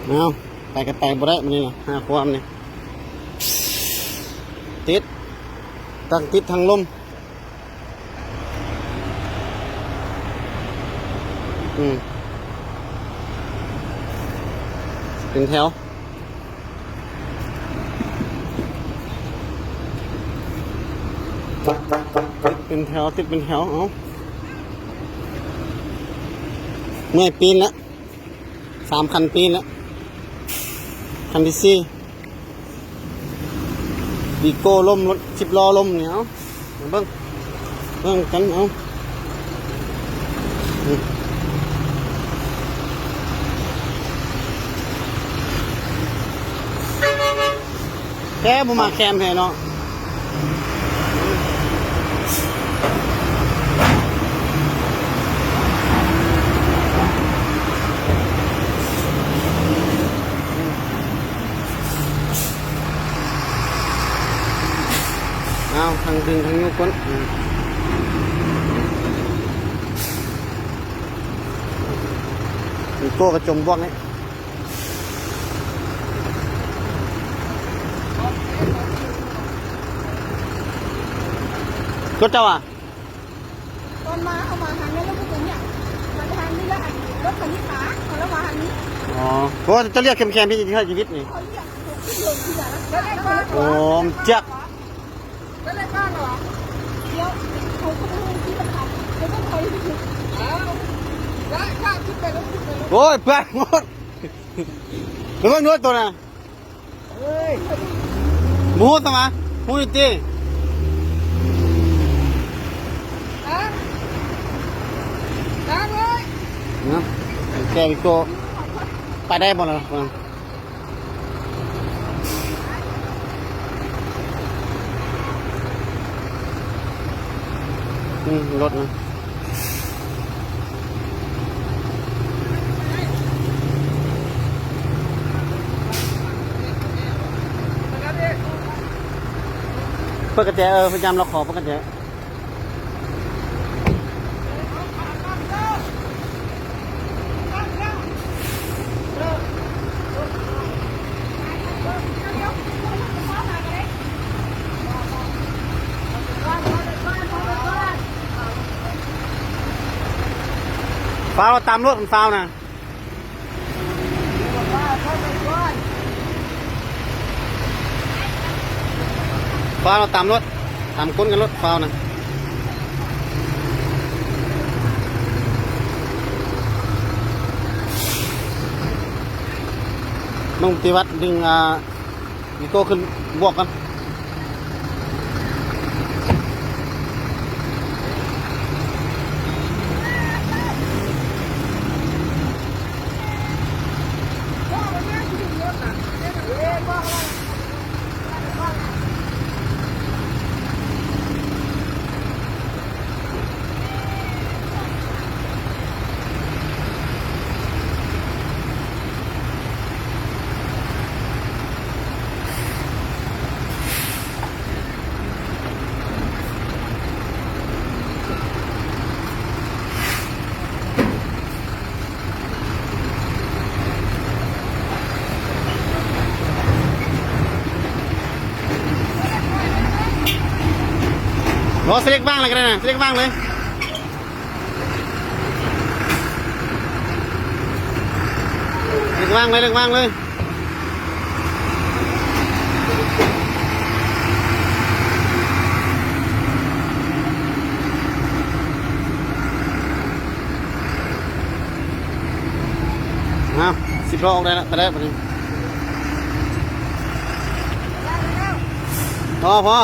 เอาไปกันไปบ่ได้มันนี่นะหาความนี่ติดตั้งติดทางลมเป็นแถวติดเป็นแถวติดเป็นแถวเอาเมื่อปีนแล้ว3 คันปีนแล้วคันที่4วีโก้ล่มรถ10 ล้อล่มเนี่ยเอาเบิ้งกันเอาแค่บุมาแคมแค่เนาะเอาทางดึงทางยุกคนมีโก้กระจมบวกนี่รถเจ้าอ่ะตอนมาเข้ามาทางนี้แล้วก็ตรงเนี้ยมาทางนี้แล้วรถคันนี้ขาเขาแล้วมาทางนี้อ๋อเพราะจะเรียกแคมพี่ชีวิตนี่เขาเรียกขึ้นลงที่ไหนแล้วได้บ้านเหร โอ้ อ จักแล้วได้บ้านเหรอเดี๋ยวเขาก็ไม่รู้ที่มันทำเขาต้องคอยที่ถึงแล้วข้าขึ้นไปแล้วขึ้นไปแล้วโอ้ยเพื่อนหมดหรือว่านวดตัวน่ะเฮ้ยมูสมามูนิตีดังเลยนะแกวิโก้ไปได้หมดแล้วรถนะเปิดกระแจพยายามเราขอเปิดกระแจฟ้าเราตามรถมันฟ้านะฟ้าเราตามรถตามคนกันรถฟ้านะน้องตีวัดดึงวิโก้ขึ้นบวกกันรอเล็กบ้างเลยกันนะเล็กบ้างเลยเล็กบ้างเลยเล็กบ้างเลยเอา10 ล้อออกได้แล้วไปได้ปะนี่พอ